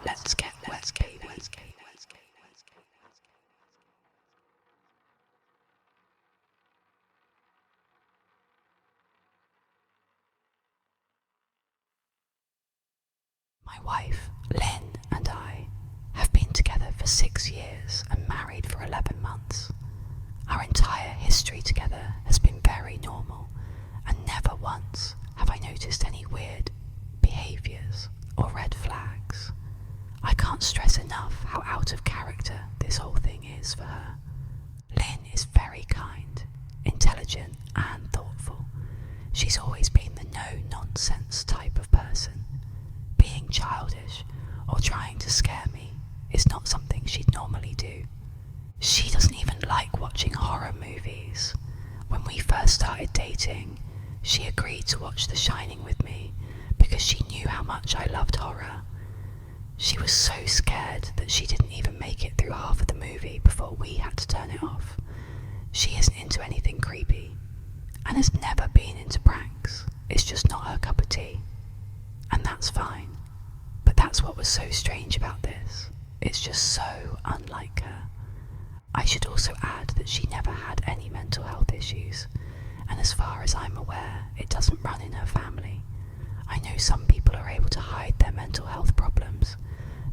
Let's get wet, baby. My wife, Lynn, and I have been together for 6 years and married for 11 months. Our entire history together has been very normal, and never once have I noticed any weird behaviours or red flags. I can't stress enough how out of character this whole thing is for her. Lynn is very kind, intelligent and thoughtful. She's always been the no-nonsense type of person. Being childish or trying to scare me is not something she'd normally do. She doesn't even like watching horror movies. When we first started dating, she agreed to watch The Shining with me because she knew how much I loved horror. She was so scared that she didn't even make it through half of the movie before we had to turn it off. She isn't into anything creepy and has never been into pranks. It's just not her cup of tea. And that's fine. But that's what was so strange about this. It's just so unlike her. I should also add that she never had any mental health issues, and as far as I'm aware, it doesn't run in her family. I know some people are able to hide their mental health problems,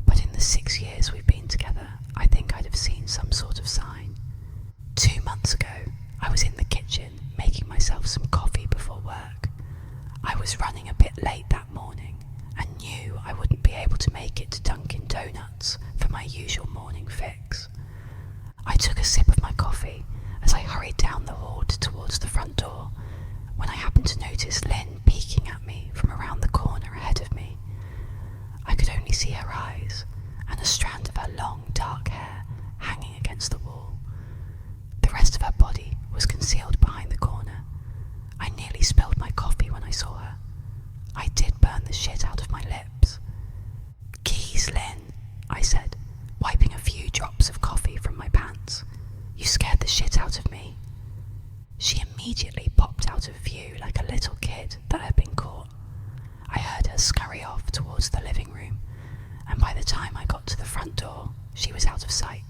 but in the 6 years we've been together, I think I'd have seen some sort of sign. 2 months ago, I was in the kitchen making myself some coffee before work. I was running a bit late that morning and knew I wouldn't be able to make it to Dunkin' Donuts for my usual morning fix. I took a sip of my coffee as I hurried down the hall towards the front door when I happened to notice Lynn peeking at me from around the corner ahead of me. I could only see her eyes and a strand of her long dark hair hanging against the wall. The rest of her body was concealed behind the corner. I nearly spilled my coffee when I saw her. I did burn the shit out of my lips. "Keys, Lynn," I said, wiping a few drops of coffee from my pants. "You scared the shit out of me." She immediately popped out of view like a little kid that had been caught. I heard her scurry off towards the living room, and by the time I got to the front door, she was out of sight.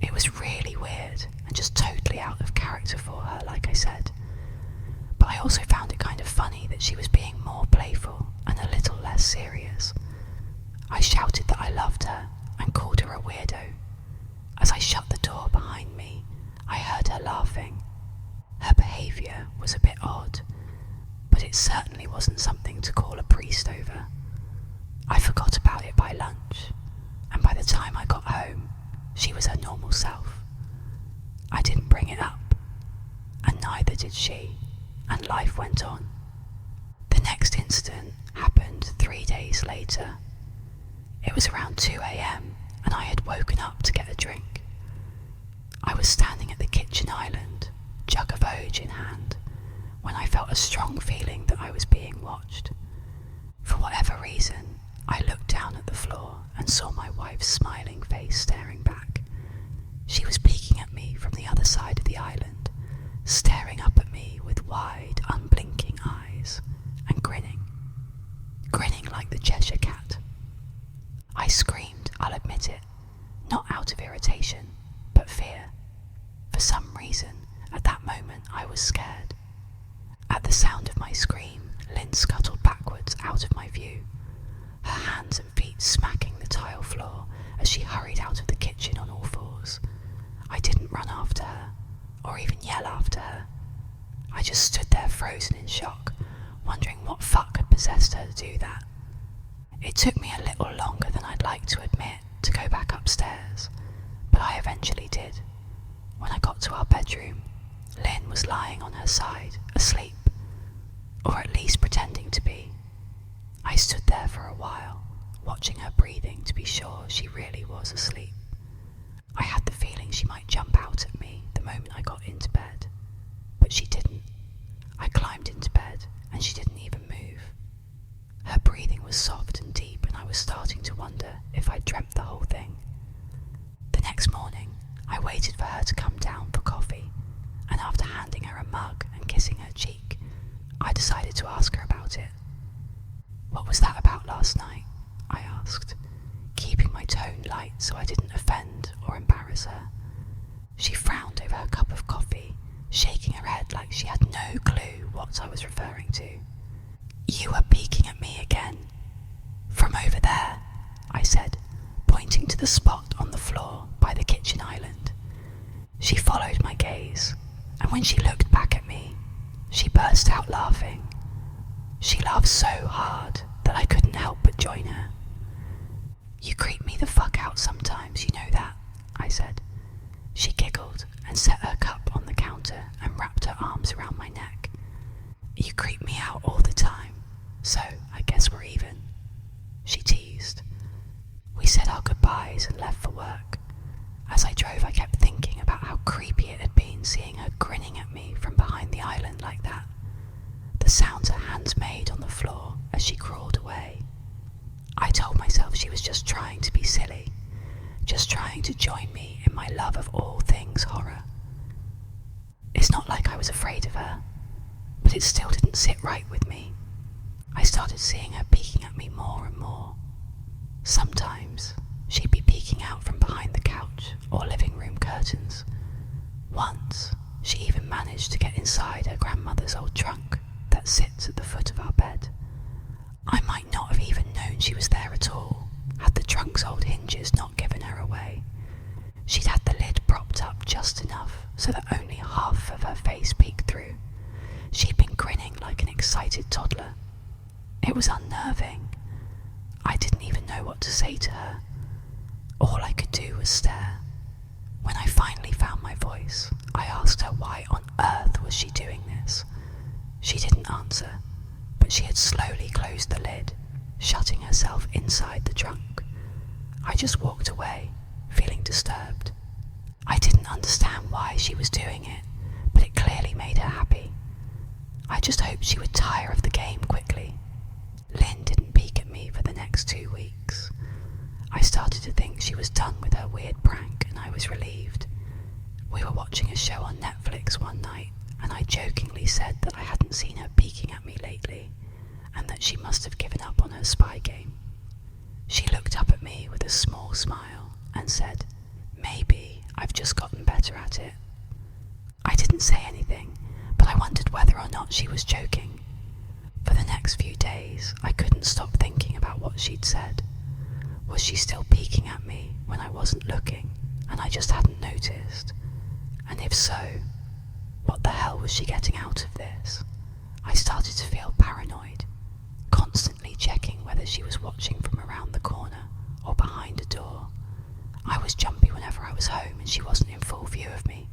It was really weird and just totally out of character for her, like I said. But I also found it kind of funny that she was being more playful and a little less serious. I shouted that I loved her and called her a weirdo. As I shut the door behind me, I heard her laughing. Her behaviour was a bit odd, but it certainly wasn't something to call a priest over. I forgot about it by lunch, and by the time I got home, she was her normal self. I didn't bring it up, and neither did she, and life went on. The next incident happened 3 days later. It was around 2 a.m, and I had woken up to get a drink. I was standing at the kitchen island, jug of Oj in hand, when I felt a strong feeling that I was being watched. For whatever reason, I looked down at the floor and saw my wife's smiling face staring back. She was peeking at me from the other side of the island, staring up at me with wide, unblinking eyes, and grinning like the Cheshire Cat. I screamed, I'll admit it, not out of irritation, but fear. For some reason, at that moment I was scared. At the sound of my scream, Lynn scuttled backwards out of my view, her hands and feet smacking the tile floor as she hurried out of the kitchen on all fours. I didn't run after her, or even yell after her. I just stood there frozen in shock, wondering what fuck had possessed her to do that. It took me a little longer than I'd like to admit to go back upstairs, but I eventually did. When I got to our bedroom, Lynn was lying on her side, asleep, or at least pretending to be. I stood there for a while, watching her breathing to be sure she really was asleep. I had the feeling she might jump out at me the moment I got into bed, but she didn't. I climbed into bed and she didn't even move. Her breathing was soft and deep, and I was starting to wonder if I'd dreamt the whole thing. The next morning, I waited for her to come down for coffee, and after handing her a mug and kissing her cheek, I decided to ask her about it. "What was that about last night?" I asked. keeping my tone light so I didn't offend or embarrass her. She frowned over her cup of coffee, shaking her head like she had no clue what I was referring to. "You are peeking at me again." "From over there," I said, pointing to the spot on the floor by the kitchen island. She followed my gaze, and when she looked back at me, she burst out laughing. She laughed so hard that I couldn't help but join her. "You creep me the fuck out sometimes, you know that," I said. She giggled and set her cup on the counter and wrapped her arms around my neck. "You creep me out all the time, so I guess we're even," she teased. We said our goodbyes and left for work. As I drove, I kept thinking about how creepy it had been seeing her grinning at me from behind the island like that. The sounds her hands made on the floor as she crawled away. I told myself she was just trying to be silly, just trying to join me in my love of all things horror. It's not like I was afraid of her, but it still didn't sit right with me. I started seeing her peeking at me more and more. Sometimes she'd be peeking out from behind the couch or living room curtains. Once, she even managed to get inside her grandmother's old trunk that sits at the foot of our bed. I might not have even known she was there at all, had the trunk's old hinges not given her away. She'd had the lid propped up just enough so that only half of her face peeked through. She'd been grinning like an excited toddler. It was unnerving. I didn't even know what to say to her. All I could do was stare. When I finally found my voice, I asked her why on earth was she doing this. She didn't answer, but she had slowly closed the lid, shutting herself inside the trunk. I just walked away, feeling disturbed. I didn't understand why she was doing it, but it clearly made her happy. I just hoped she would tire of the game quickly. Lynn didn't peek at me for the next 2 weeks. I started to think she was done with her weird prank, and I was relieved. We were watching a show on Netflix one night, and I jokingly said that I hadn't seen her peeking at me lately, and that she must have given up on her spy game. She looked up at me with a small smile and said, "Maybe I've just gotten better at it." I didn't say anything, but I wondered whether or not she was joking. For the next few days, I couldn't stop thinking about what she'd said. Was she still peeking at me when I wasn't looking, and I just hadn't noticed? And if so, what the hell was she getting out of this? I started to feel paranoid, constantly checking whether she was watching from around the corner or behind a door. I was jumpy whenever I was home and she wasn't in full view of me.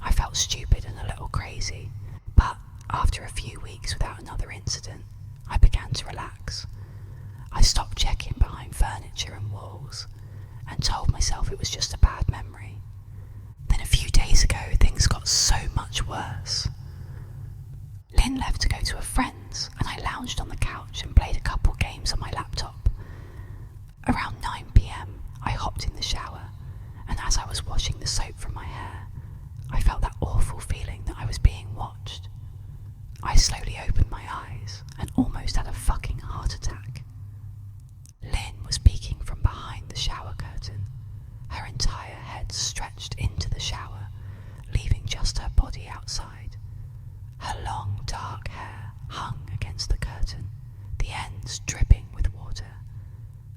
I felt stupid and a little crazy, but after a few weeks without another incident, I began to relax. I stopped checking behind furniture and walls, and told myself it was just a bad memory. Then a few days ago, things got so much worse. Lynn left to go to a friend's, and I lounged on the couch and played a couple games on my laptop. Around 9 p.m, I hopped in the shower, and as I was washing the soap from my hair, I felt that awful feeling that I was being watched. I slowly opened my eyes and almost had a fucking heart attack. Lynn was peeking from behind the shower curtain, her entire head stretched into the shower, leaving just her body outside. Her long, dark hair hung against the curtain, the ends dripping with water.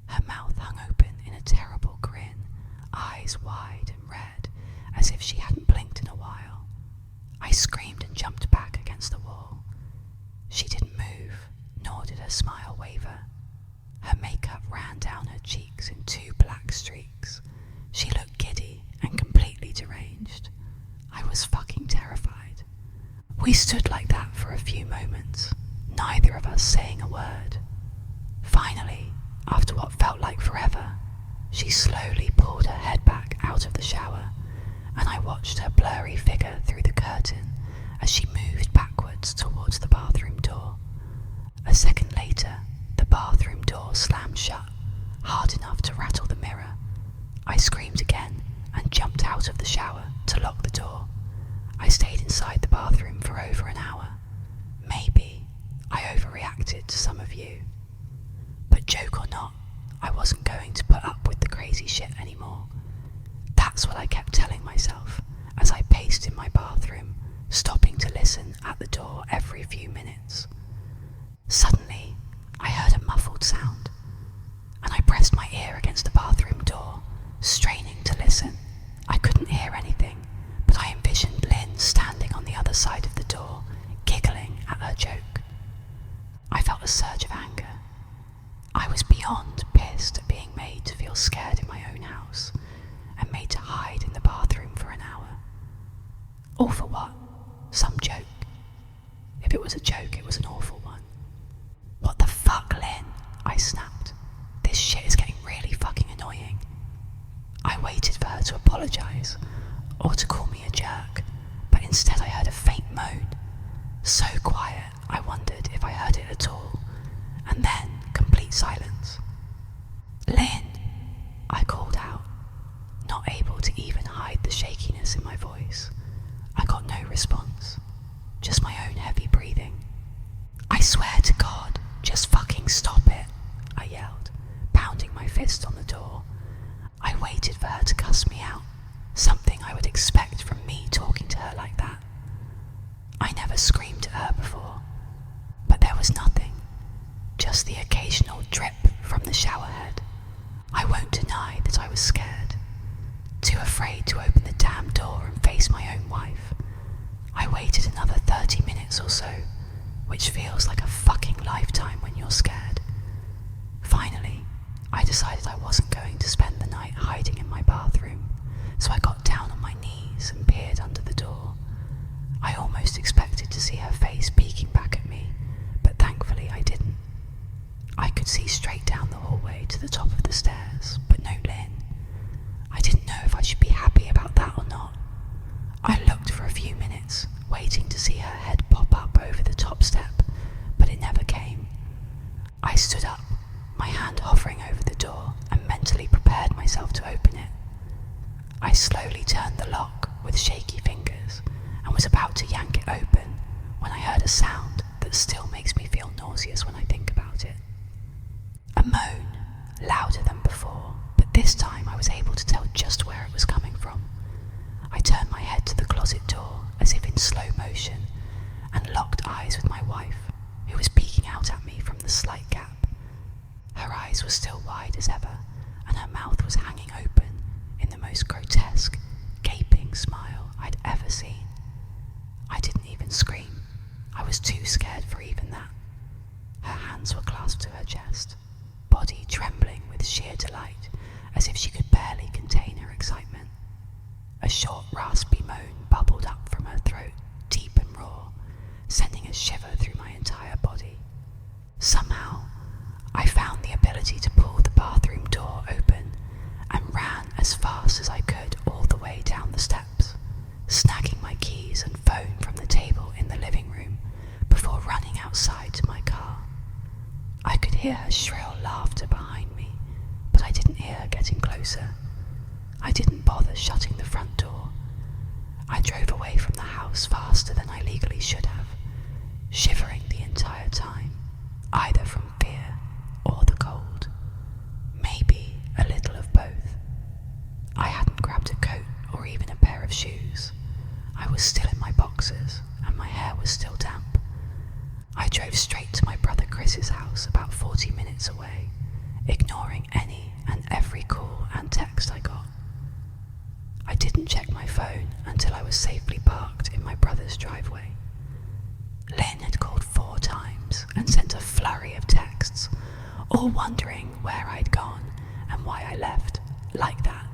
Her mouth hung open in a terrible grin, eyes wide and red, as if she hadn't blinked in a while. I screamed and jumped back against the wall. She didn't move, nor did her smile waver. Her makeup ran down her cheeks in 2 black streaks. She looked giddy and completely deranged. I was fucking terrified. We stood like that for a few moments, neither of us saying a word. Finally, after what felt like forever, she slowly pulled her head back out of the shower, and I watched her blurry figure through the curtain as she moved backwards towards the bathroom door. A second later, the bathroom door slammed shut, hard enough to rattle the mirror. I screamed again and jumped out of the shower to lock the door. I stayed inside the bathroom for over an hour. Maybe I overreacted to some of you. But joke or not, I wasn't going to put up with the crazy shit anymore. That's what I kept telling myself as I paced in my bathroom, stopping to listen at the door every few minutes. Suddenly, I heard a muffled sound, and I pressed my ear against the bathroom door, straining to listen. I couldn't hear anything, but I envisioned Lynn standing on the other side of the door, giggling at her joke. I felt a surge of anger. I was beyond pissed at being made to feel scared in my own house, and made to hide in the bathroom for an hour. All for what? Some joke. If it was a joke, it was an awful one. What the fuck, Lynn? I snapped. This shit is getting really fucking annoying. I waited for her to apologise, or to call me a jerk, but instead I heard a faint moan. So quiet, I wondered if I heard it at all, and then complete silence. Lynn, I called out, not able to even hide the shakiness in my voice. I got no response, just my own heavy breathing. I swear to God, just fucking stop it, I yelled, pounding my fist on the door. I waited for her to cuss me out, something I would expect from me talking to her like that. I never screamed at her before, but there was nothing, just the occasional drip from the shower head. I won't deny that I was scared, too afraid to open the damn door and face my own wife. I waited another 30 minutes or so, which feels like a fucking lifetime when you're scared. Finally, I decided I wasn't going to spend the night hiding in my bathroom, so I got down on my knees and peered under the door. I almost expected to see her face peeking back at me, but thankfully I didn't. I could see straight down the hallway to the top of the stairs, but no Lynn. I didn't know if I should be happy about that or not. I looked for a few minutes, waiting to see her head pop up over the top step, but it never came. I stood up, my hand hovering over the door, and mentally prepared myself to open it. I slowly turned the lock with shaky fingers and was about to yank it open when I heard a sound that still makes me feel nauseous when I think about it. A moan, louder than before, but this time I was able to tell just where it was coming from. I turned my head to the closet door as if in slow motion and locked eyes with my wife, who was peeking out at me from the slight gap. Her eyes were still wide as ever, and her mouth was hanging open in the most grotesque, gaping smile I'd ever seen. I didn't even scream. I was too scared for even that. Her hands were clasped to her chest, body trembling with sheer delight, as if she could barely contain her excitement. A short, raspy moan bubbled up from her throat, deep and raw, sending a shiver through my entire body. Somehow, I found the ability to pull the bathroom door open and ran as fast as I could all the way down the steps, snagging my keys and phone from the table in the living room before running outside to my car. I could hear her shrill laughter behind me, but I didn't hear her getting closer. I didn't bother shutting the front door. I drove away from the house faster than I legally should have, shivering the entire time, either from fear or the cold. Maybe a little of both. I hadn't grabbed a coat or even a pair of shoes. I was still in my boxers, and my hair was still damp. I drove straight to my brother Chris's house about 40 minutes away, ignoring any and every call and text I got. I didn't check my phone until I was safely parked in my brother's driveway. Lynn had called 4 times and sent a flurry of texts, all wondering where I'd gone and why I left, like that.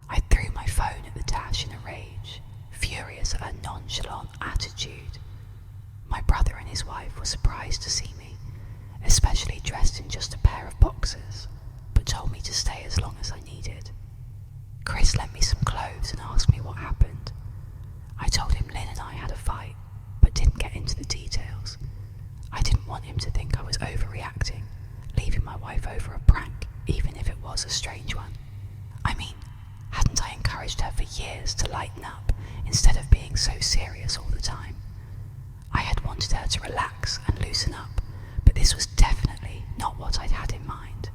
I threw my phone at the dash in a rage, furious at her nonchalant attitude. My brother and his wife were surprised to see me, especially dressed in just a pair of boxers, but told me to stay as long as I needed. Chris lent me some clothes and asked me what happened. I told him Lynn and I had a fight, but didn't get into the details. I didn't want him to think I was overreacting, leaving my wife over a prank, even if it was a strange one. I mean, hadn't I encouraged her for years to lighten up instead of being so serious all the time? I had wanted her to relax and loosen up, but this was definitely not what I'd had in mind.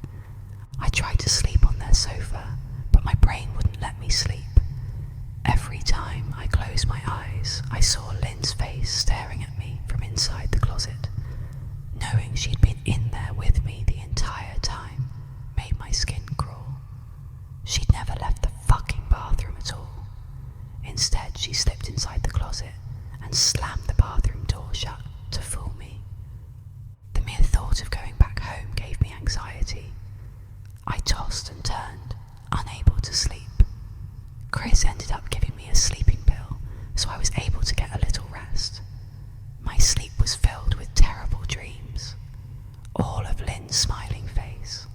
Lynn's smiling face.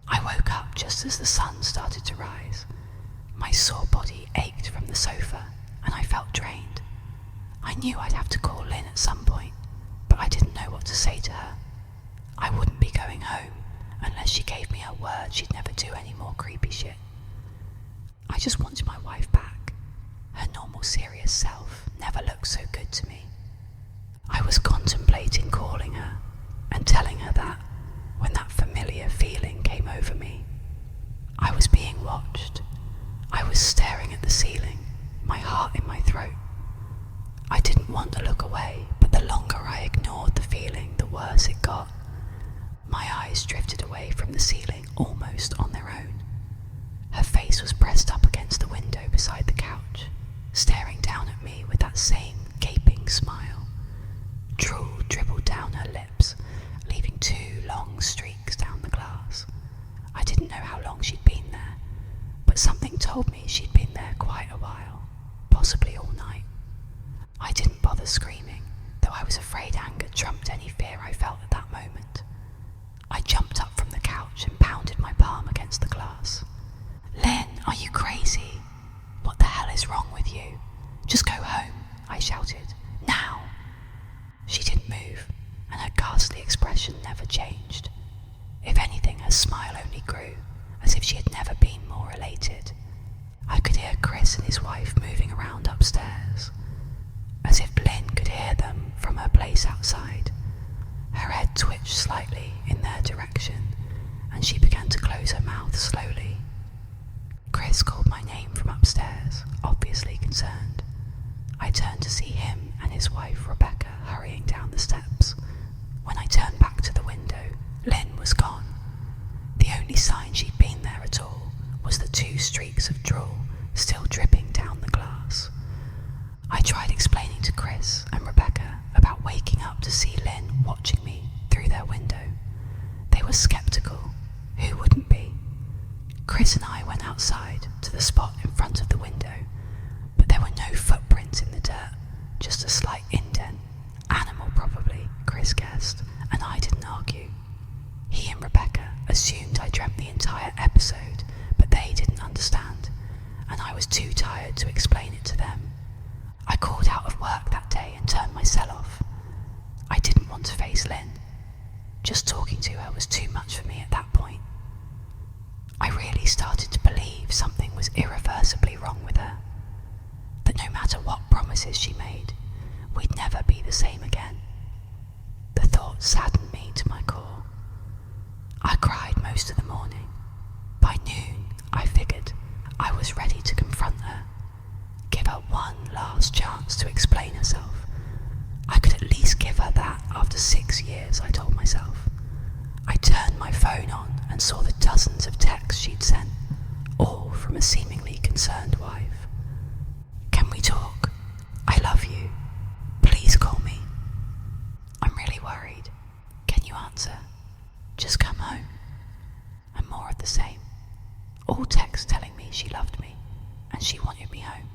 I woke up just as the sun started to rise. My sore body ached from the sofa, and I felt drained. I knew I'd have to call Lynn at some point, but I didn't know what to say to her. I wouldn't be going home unless she gave me her word she'd never do any more creepy shit. I just wanted my wife back. Her normal, serious self never looked so good to me. I was contemplating calling her and telling her that when that familiar feeling came over me. I was being watched. I was staring at the ceiling, my heart in my throat. I didn't want to look away, but the longer I ignored the feeling, the worse it got. My eyes drifted away from the ceiling almost on their own. Her face was pressed up against the window beside the couch, staring down at me with that same gaping smile. Drool dribbled down her lips, leaving 2 long streaks down the glass. I didn't know how long she'd been there, but something told me she'd been there quite a while, possibly all night. I didn't bother screaming, though I was afraid anger trumped any fear I felt at that moment. I jumped up from the couch and pounded my palm against the glass. "Lynn, are you crazy? What the hell is wrong with you? Just go home," I shouted. "Now!" She didn't move, and her ghastly expression never changed. If anything, her smile only grew, as if she had never been more elated. I could hear Chris and his wife moving around upstairs, as if Lynn could hear them from her place outside. Her head twitched slightly in their direction, and she began to close her mouth slowly. Chris called my name from upstairs, obviously concerned. I turned to see him and his wife Rebecca hurrying down the steps. When I turned back to the window, Lynn was gone. The only sign she'd been there at all was the 2 streaks of drool still dripping down the glass. I tried explaining to Chris and Rebecca about waking up to see Lynn watching me through their window. They were skeptical. Who wouldn't be? Chris and I went outside to the spot in front of the window, but there were no footprints in the dirt, just a slight indent. Animal probably, Chris guessed, and I didn't argue. He and Rebecca assumed I dreamt the entire episode, but they didn't understand, and I was too tired to explain it to them. I called out of work that day and turned my cell off. I didn't want to face Lynn. Just talking to her was too much for me at that point. I really started to believe something was irreversibly wrong with her. That no matter what promises she made, we'd never be the same again. The thought saddened me to my core. I cried most of the morning. By noon, I figured I was ready to confront her. Give her one last chance to explain herself. I could at least give her that after 6 years, I told myself. I turned my phone on and saw the dozens of texts she'd sent, all from a seemingly concerned wife. "Can we talk? I love you. Please call me. I'm really worried. Can you answer? Just come home." And more of the same. All texts telling me she loved me and she wanted me home.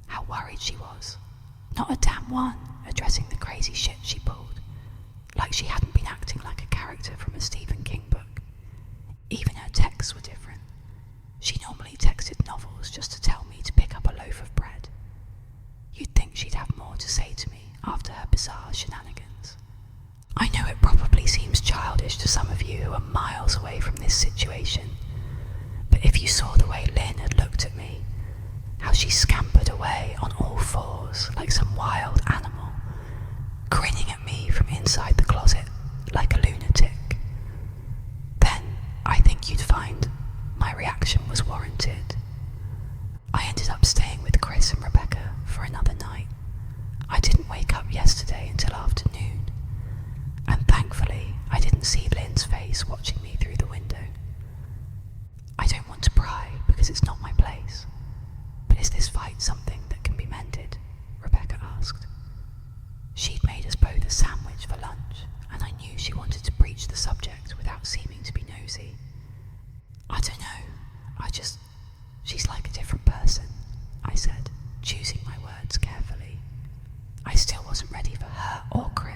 How worried she was. Not a damn one addressing the crazy shit she pulled, like she hadn't been acting like a character from a Stephen King book. Even her texts were different. She normally texted novels just to tell me to pick up a loaf of bread. You'd think she'd have more to say to me after her bizarre shenanigans. I know it probably seems childish to some of you who are miles away from this situation, but if you saw the way Lynn had looked at me, how she scampered away on all fours like some wild animal, grinning at me from inside the closet like a lunatic, then I think you'd find my reaction was warranted. I ended up staying with Chris and Rebecca for another night. I didn't wake up yesterday until afternoon, and thankfully I didn't see Lynn's face watching me through the window. I don't want to pry because it's not my place. But is this fight something that can be mended? Rebecca asked. She'd made us both a sandwich for lunch, and I knew she wanted to breach the subject without seeming to be nosy. I don't know, she's like a different person, I said, choosing my words carefully. I still wasn't ready for her or Chris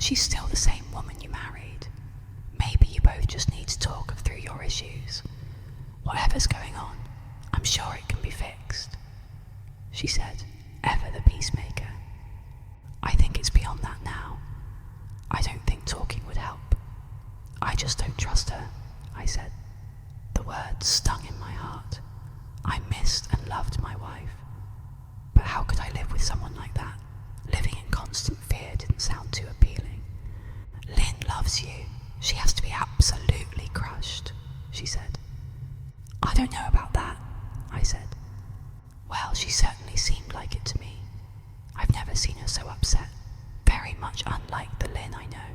she's still the same woman you married. Maybe you both just need to talk through your issues. Whatever's going on, I'm sure it can be fixed," she said, ever the peacemaker. "I think it's beyond that now. I don't think talking would help. I just don't trust her," I said. The words stung in my heart. I missed and loved my wife. But how could I live with someone like that? Living in constant fear didn't sound too appealing. "Lynn loves you. She has to be absolutely crushed," she said. "I don't know about that," I said. "Well, she certainly seemed like it to me. I've never seen her so upset. Very much unlike the Lynn I know,"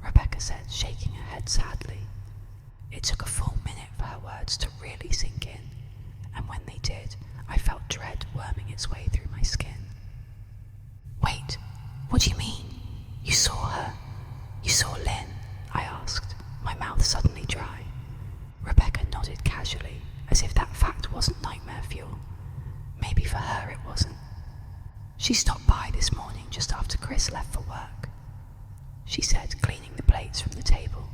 Rebecca said, shaking her head sadly. It took a full minute for her words to really sink in, and when they did, I felt dread worming its way through my skin. "Wait, what do you mean? You saw her? You saw Lynn?" I asked, my mouth suddenly dry. Rebecca nodded casually, as if that fact wasn't nightmare fuel. Maybe for her it wasn't. "She stopped by this morning just after Chris left for work," she said, cleaning the plates from the table.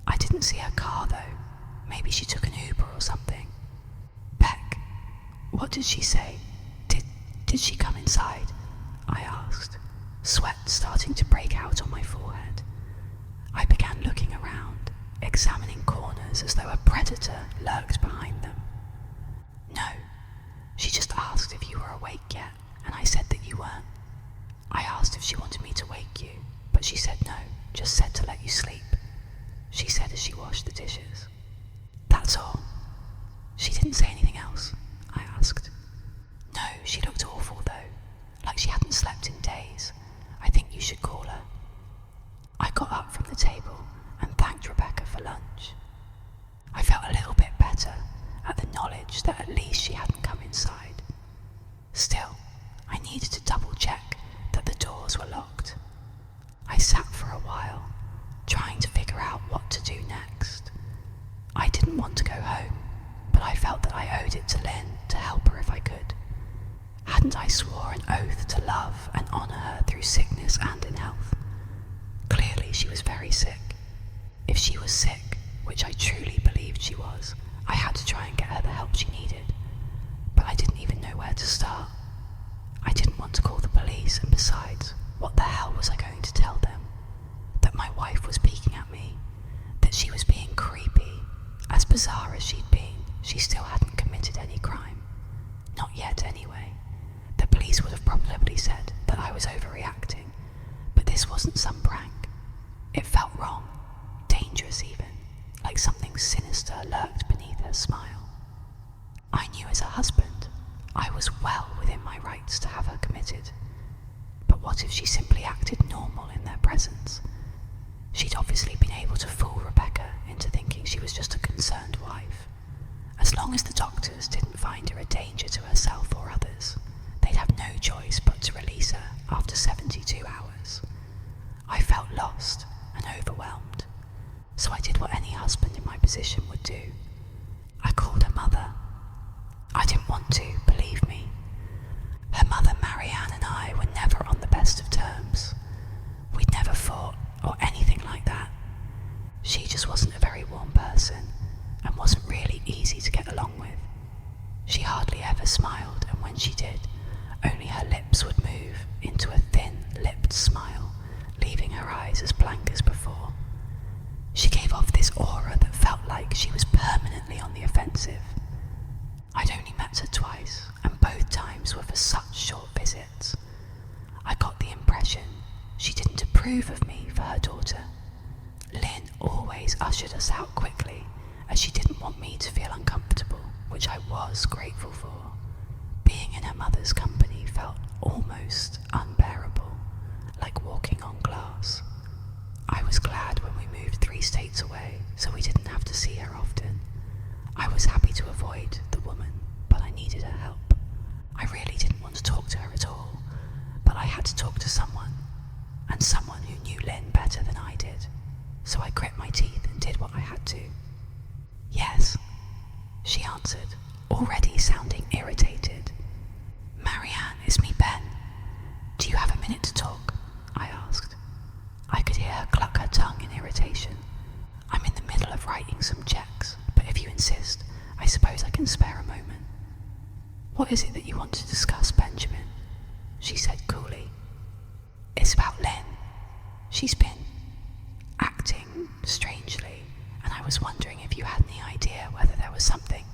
"I didn't see her car though. Maybe she took an Uber or something." "Beck, what did she say? Did she come inside?" I asked, sweat starting to break out on my forehead. I began looking around, examining corners as though a predator lurked behind them. "No, she just asked if you were awake yet, and I said that you weren't. I asked if she wanted me to wake you, but she said no, just said to let you sleep," she said as she washed the dishes. "That's all. She didn't say anything else?" I asked. "No, she looked awful though, like she hadn't slept in days. I think you should call her." I got up from the table and thanked Rebecca for lunch. I felt a little bit better at the knowledge that at least she hadn't come inside. Still, I needed to double check that the doors were locked. I sat for a while, trying to figure out what to do next. I didn't want to go home, but I felt that I owed it to Lynn to help her if I could. Hadn't I swore an oath to love and honour her through sickness and in health? Clearly she was very sick. If she was sick, which I truly believed she was, I had to try and get her the help she needed. But I didn't even know where to start. I didn't want to call the police, and besides, what the hell was I going to tell them? That my wife was peeking at me, that she was being creepy. As bizarre as she'd been, she still hadn't committed any crime. Not yet, anyway. The police would have probably said that I was overreacting, but this wasn't some prank. It felt wrong, dangerous even, like something sinister lurked beneath her smile. I knew as a husband, I was well within my rights to have her committed. But what if she simply acted normal in their presence? She'd obviously been able to fool Rebecca into thinking she was just a concerned wife. As long as the doctors didn't find her a danger to herself or others, they'd have no choice but to release her after 72 hours. I felt lost and overwhelmed, so I did what any husband in my position would do. I called her mother. I didn't want to, believe me. Her mother, Marianne, and I were never on the best of terms. We'd never fought or anything like that. She just wasn't a very warm person and wasn't really easy to get along with. She hardly ever smiled, and when she did, only her lips would move into a thin-lipped smile, leaving her eyes as blank as before. She gave off this aura that felt like she was permanently on the offensive. I'd only met her twice, and both times were for such short visits. I got the impression she didn't approve of me for her daughter. Lynn always ushered us out quickly, as she didn't want me to feel uncomfortable, which I was grateful for. Being in her mother's company felt almost unbearable, like walking on glass. I was glad when we moved 3 states away, so we didn't have to see her often. I was happy to avoid the woman, but I needed her help. I really didn't want to talk to her at all, but I had to talk to someone, and someone who knew Lynn better than I did, so I grit my teeth and did what I had to. "Yes," she answered, already sounding irritated. "Marianne, it's me, Ben. Do you have a minute to talk?" I asked. "What is it that you want to discuss, Benjamin?" she said coolly. "It's about Lynn. She's been acting strangely, and I was wondering if you had any idea whether there was something."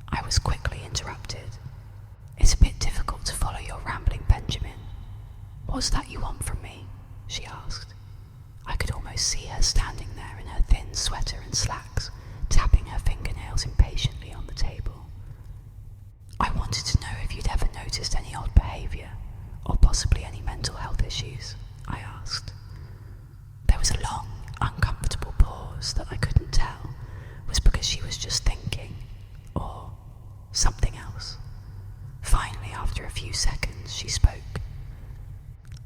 I was quickly interrupted. "It's a bit difficult to follow your rambling, Benjamin. What's that you want from me?" she asked. I could almost see her standing there in her thin sweater and slacks, tapping her fingernails impatiently on the table. "I wanted to know if you'd ever noticed any odd behaviour, or possibly any mental health issues," I asked. There was a long, uncomfortable pause that I couldn't tell was because she was just thinking, or something else. Finally, after a few seconds, she spoke.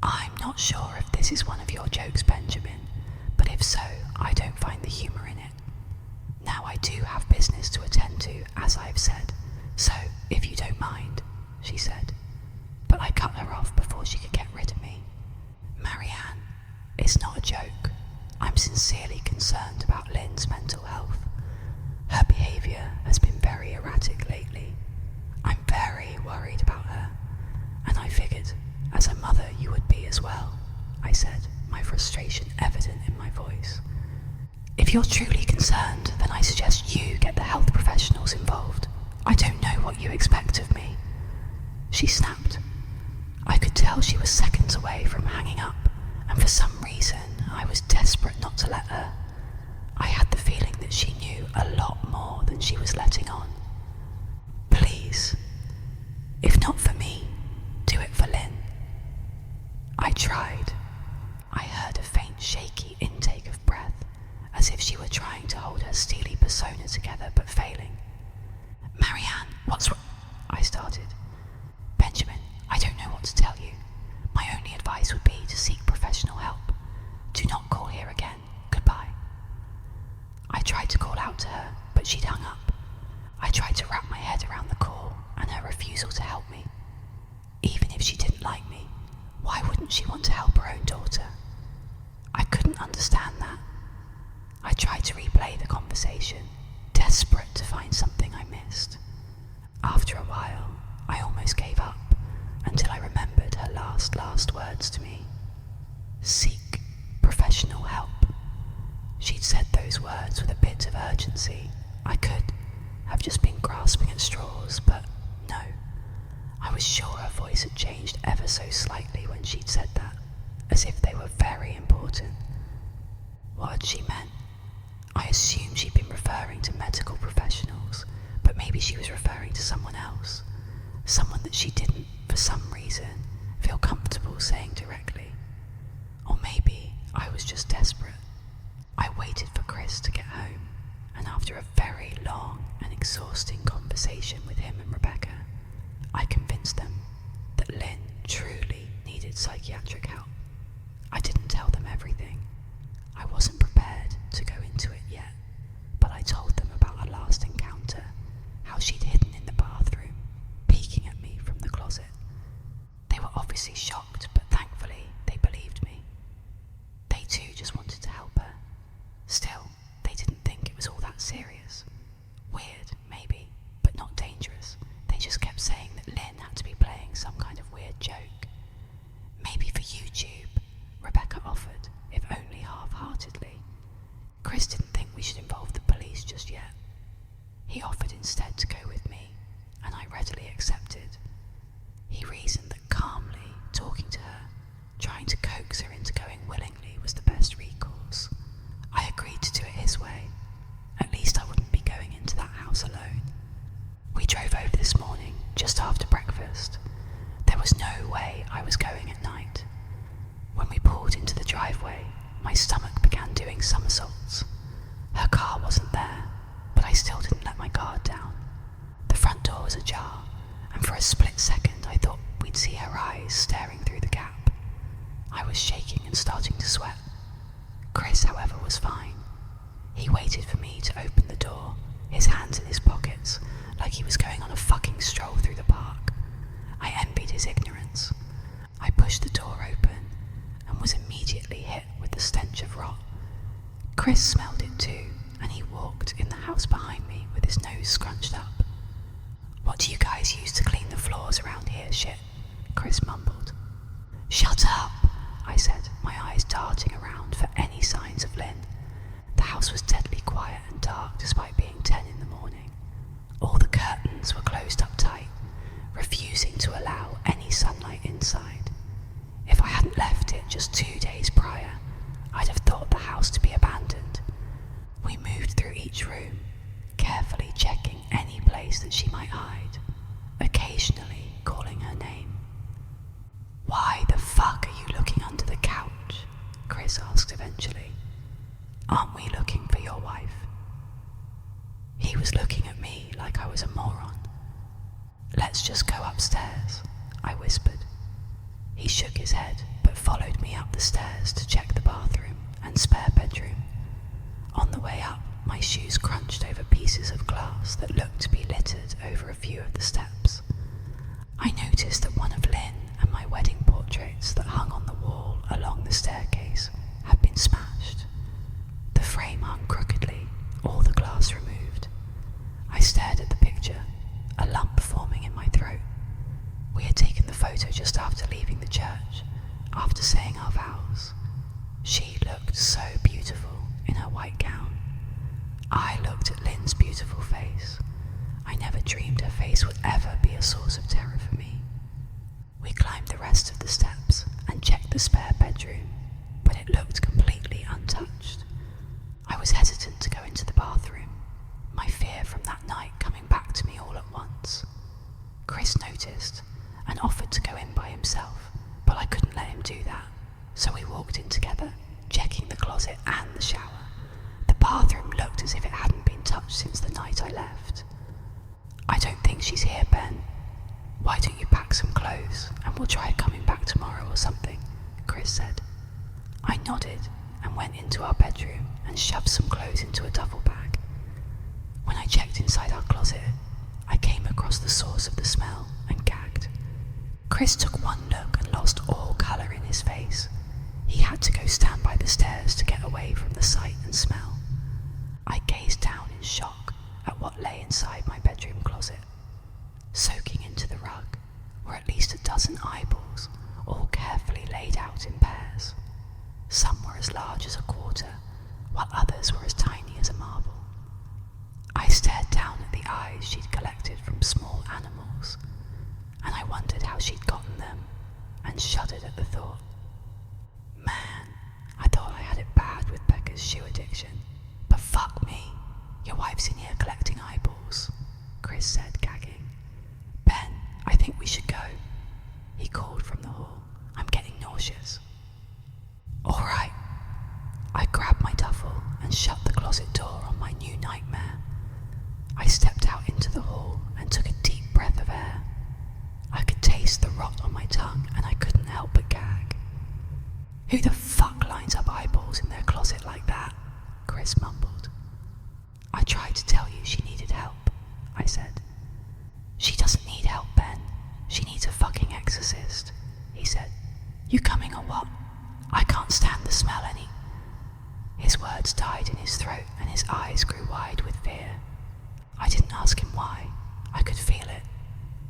"I'm not sure if this is one of your jokes, Benjamin, but if so, I don't find the humour in it. Now I do have business to attend to, as I've said, so if you don't mind," she said. But I cut her off before she could get rid of me. "Marianne, it's not a joke. I'm sincerely concerned about Lynn's mental health. Her behaviour has been very erratic lately. I'm very worried about her, and I figured, as a mother, you would be as well," I said, my frustration evident in my voice. "If you're truly concerned, then I suggest you get the health professionals involved. I don't know what you expect of me," she snapped. I could tell she was seconds away from hanging up, and for some reason I was desperate not to let her. I had the feeling that she knew a lot more than she was letting on. "Please, if not for me, do it for Lynn." I tried. I heard a faint shaky intake of breath, as if she were trying to hold her steely persona together but failing. "Marianne, what's wrong?" I started. "Benjamin, I don't know what to tell you. My only advice would be to seek professional help. Do not call here again. Goodbye." I tried to call out to her, but she'd hung up. I tried to wrap my head around the call and her refusal to help me. Even if she didn't like me, why wouldn't she want to help her own daughter? I couldn't understand that. I tried to replay the conversation, desperate to find something I missed. After a while, I almost gave up, until I remembered her last words to me. "Seek professional help." She'd said those words with a bit of urgency. I could have just been grasping at straws, but no. I was sure her voice had changed ever so slightly when she'd said that, as if they were very important. What had she meant? I assumed she'd been referring to medical professionals, but maybe she was referring to someone else. Someone that she didn't, for some reason, feel comfortable saying directly. Or maybe I was just desperate. I waited for Chris to get home, and after a very long and exhausting conversation with him and Rebecca, I convinced them that Lynn truly needed psychiatric help. I didn't tell them everything. I wasn't prepared to go into it yet, but I told them about our last encounter, how she'd hidden in the bathroom, peeking at me from the closet. They were obviously shocked, but thankfully they believed me. They too just wanted to help her. Still, they didn't think it was all that serious. Weird, maybe, but not dangerous. They just kept saying that Lynn had to be playing some kind of weird joke. "Maybe for YouTube," Rebecca offered, if only half-heartedly. Chris didn't think we should involve the police just yet. He offered instead to go with me, and I readily accepted. He reasoned that calmly talking to her, trying to coax her into going willingly, was the best recourse. I agreed to do it his way. At least I wouldn't be going into that house alone. We drove over this morning, just after breakfast. There was no way I was going at night. When we pulled into the driveway, my stomach began doing somersaults. Her car wasn't there, but I still didn't let my guard down. The front door was ajar, and for a split second I thought we'd see her eyes staring through the gap. I was shaking and starting to sweat. Chris, however, was fine. He waited for me to open the door, his hands in his pockets, like he was going on a fucking stroll through the park. I envied his ignorance. I pushed the door open and was immediately hit with the stench of rot. Chris smelled it too, and he walked in the house behind me with his nose scrunched up. "What do you guys use to clean Chris mumbled. Shut up, I said, my eyes darting around for any signs of Lynn. The house was deadly quiet and dark despite being 10 in the morning. All the curtains were closed up tight, refusing to allow any sunlight inside. If I hadn't left it just 2 days prior, I'd have thought the house to be abandoned. We moved through each room, carefully checking any place that she might hide, occasionally calling her name. Why the fuck are you looking under the couch? Chris asked eventually. Aren't we looking for your wife? He was looking at me like I was a moron. Let's just go upstairs, I whispered. He shook his head, but followed me up the stairs to check the bathroom and spare bedroom. On the way up, my shoes crunched over pieces of glass that looked to be littered over a few of the steps. I noticed that one of Lynn and my wedding portraits that hung on the wall along the staircase had been smashed. The frame hung crookedly, all the glass removed. I stared at the picture, a lump forming in my throat. We had taken the photo just after leaving the church, after saying our vows. She looked so beautiful in her white gown. I looked at Lynn's beautiful face. I never dreamed her face would ever be a source of terror for me. We climbed the rest of the steps and checked the spare bedroom, but it looked completely untouched. I was hesitant to go into the bathroom, my fear from that night coming back to me all at once. Chris noticed and offered to go in by himself, but I couldn't let him do that, so we walked in together, checking the closet and the shower. The bathroom looked as if it hadn't been touched since the night I left. I don't think she's here, Ben. Why don't you pack some clothes and we'll try coming back tomorrow or something, Chris said. I nodded and went into our bedroom and shoved some clothes into a duffel bag. When I checked inside our closet, I came across the source of the smell and gagged. Chris took one look and lost all colour in his face. He had to go stand by the stairs to get away from the sight and smell. I gazed down in shock at what lay inside my bedroom closet. Soaking into the rug were at least a dozen eyeballs, all carefully laid out in pairs. Some were as large as a quarter, while others were as tiny as a marble. I stared down at the eyes she'd collected from small animals, and I wondered how she'd gotten them, and shuddered at the thought. Man, I thought I had it bad with Becca's shoe addiction, but fuck me, your wife's in here collecting eyeballs, Chris said, gagging. Ben, I think we should go, he called from the hall. I'm getting nauseous. All right. I grabbed my duffel and shut the closet door on my new nightmare. I stepped out into the hall and took a deep breath of air. I could taste the rot on my tongue and I couldn't help but gag. Who the fuck lines up eyeballs in their closet like that? Chris mumbled. I tried to tell you she needed help, I said. She doesn't need help, Ben. She needs a fucking exorcist, he said. You coming or what? I can't stand the smell any. His words died in his throat and his eyes grew wide with fear. I didn't ask him why. I could feel it.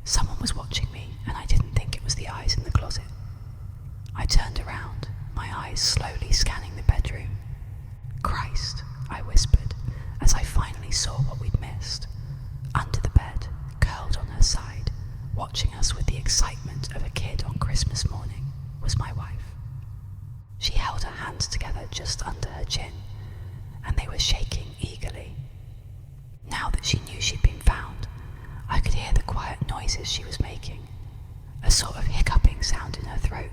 Someone was watching me and I didn't think it was the eyes in the closet. I turned around, my eyes slowly scanning the bedroom. Christ, I whispered, as I finally saw what we'd missed. Under the bed, curled on her side, watching us with the excitement of a kid on Christmas morning, was my wife. She held her hands together just under her chin, and they were shaking eagerly. Now that she knew she'd been found, I could hear the quiet noises she was making, a sort of hiccuping sound in her throat,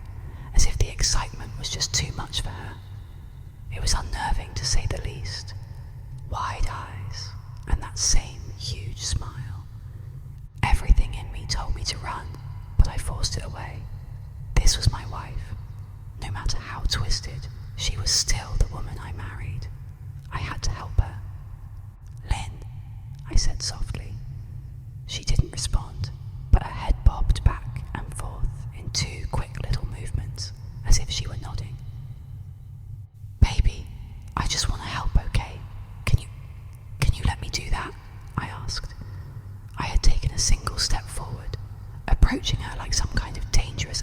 as if the excitement was just too much for her. It was unnerving to say the least. Wide eyes, and that same huge smile. Everything in me told me to run, but I forced it away. This was my wife. No matter how twisted, she was still the woman I married. I had to help her. Lynn, I said softly. She didn't respond, but her head bobbed back and forth in 2 quick little movements, as if she were nodding. Baby, I just want to help, okay? Can you let me do that? I asked. I had taken a single step forward, approaching her like some kind of dangerous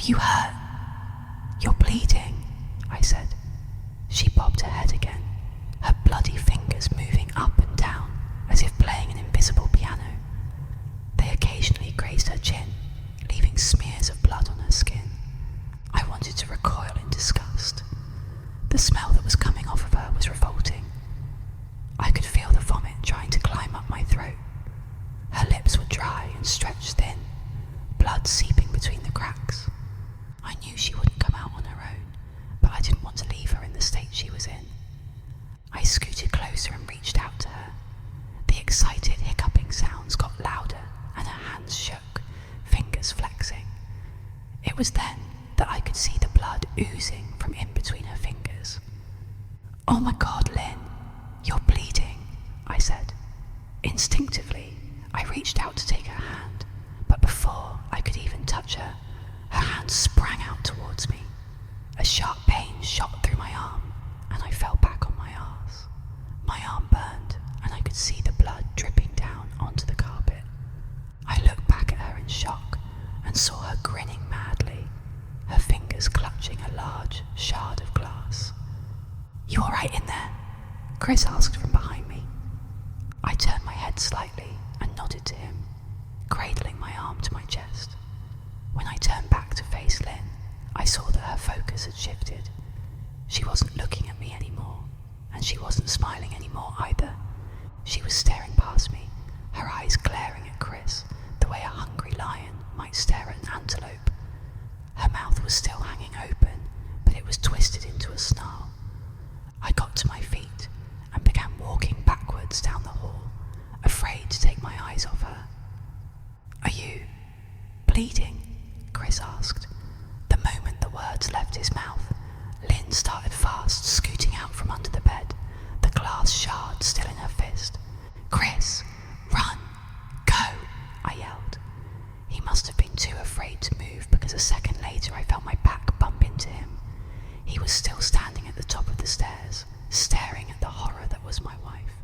you hurt? You're bleeding, I said. She bobbed her head again, her bloody fingers moving up and down as if playing an invisible piano. They occasionally grazed her chin, leaving smears of blood on her skin. I wanted to recoil in disgust. The smell that was coming off of her was revolting. I could feel the vomit trying to climb up my throat. Her lips were dry and stretched thin, blood seeping between the cracks. I knew she wouldn't come out on her own, but I didn't want to leave her in the state she was in. I scooted closer and reached out to her. The excited hiccuping sounds got louder and her hands shook, fingers flexing. It was then that I could see the blood oozing from in between her fingers. "Oh my God, Lynn, you're bleeding," I said. Instinctively, I reached out to take her hand, but before I could even touch her, her hand sprang out towards me. A sharp pain shot through my arm, and I fell back on my arse. My arm burned, and I could see the blood dripping down onto the carpet. I looked back at her in shock and saw her grinning madly, her fingers clutching a large shard of glass. "You all right in there?" Chris asked from behind me. I turned my head slightly and nodded to him, cradling my arm to my chest. When I turned back to face Lynn, I saw that her focus had shifted. She wasn't looking at me anymore, and she wasn't smiling anymore either. She was staring past me, her eyes glaring at Chris the way a hungry lion might stare at an antelope. Her mouth was still hanging open, but it was twisted into a snarl. I got to my feet and began walking backwards down the hall, afraid to take my eyes off her. "Are you bleeding?" Chris asked. The moment the words left his mouth, Lynn started fast, scooting out from under the bed, the glass shard still in her fist. "Chris, run! Go!" I yelled. He must have been too afraid to move, because a second later I felt my back bump into him. He was still standing at the top of the stairs, staring at the horror that was my wife.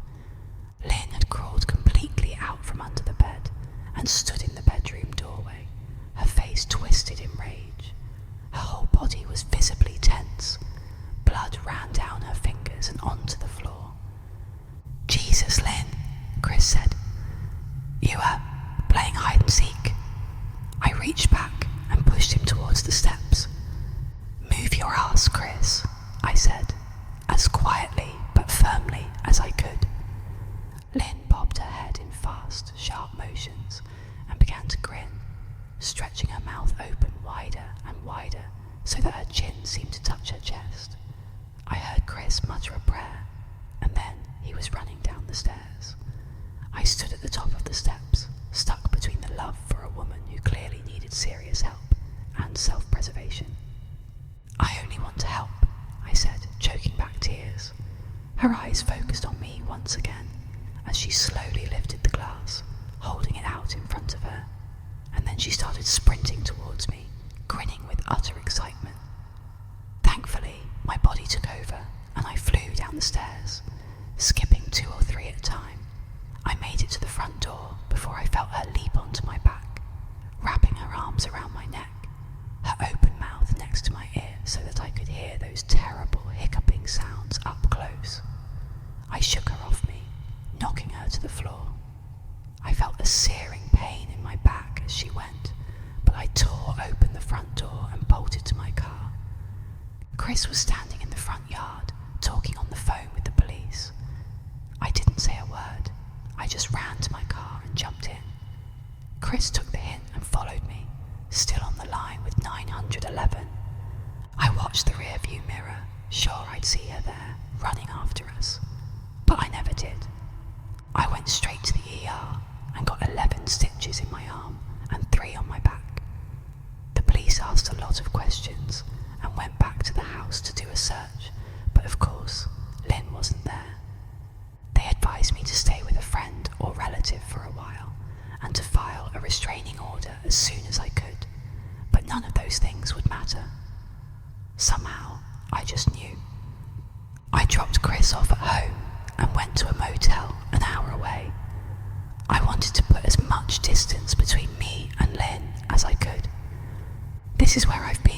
Lynn had crawled completely out from under the bed and stood in the bedroom doorway, her face twisted in rage. Her whole body was visibly tense. Blood ran down her fingers and onto the floor. "Jesus, Lynn," Chris said. "You were playing hide and seek." I reached back and pushed him towards the steps. "Move your ass, Chris," I said, as quietly but firmly as I could. Lynn bobbed her head in fast, sharp motions and began to grin, stretching her mouth open wider and wider so that her chin seemed to touch her chest. I heard Chris mutter a prayer, and then he was running down the stairs. I stood at the top of the steps, stuck between the love for a woman who clearly needed serious help and self-preservation. "I only want to help," I said, choking back tears. Her eyes focused on me once again as she slowly lifted the glass, holding it out in front of her, and then she started sprinting towards me, grinning with utter excitement. Thankfully, my body took over and I flew down the stairs, skipping 2 or 3 at a time. I made it to the front door before I felt her leap onto my back, wrapping her arms around my neck, her open mouth next to my ear so that I could hear those terrible hiccuping sounds up close. I shook her off me, knocking her to the floor. I felt a searing pain in my back as she went, but I tore open the front door and bolted to my car. Chris was standing in the front yard, talking on the phone with the police. I didn't say a word. I just ran to my car and jumped in. Chris took the hint and followed me, still on the line with 911. I watched the rear-view mirror, sure I'd see her there, running after us. But I never did. I went straight to the ER and got 11 stitches in my arm and 3 on my back. The police asked a lot of questions and went back to the house to do a search, but of course, Lynn wasn't there. They advised me to stay with a friend or relative for a while and to file a restraining order as soon as I could, but none of those things would matter. Somehow, I just knew. I dropped Chris off at home and went to a motel an hour away. I wanted to put as much distance between me and Lynn as I could. this is where I've been.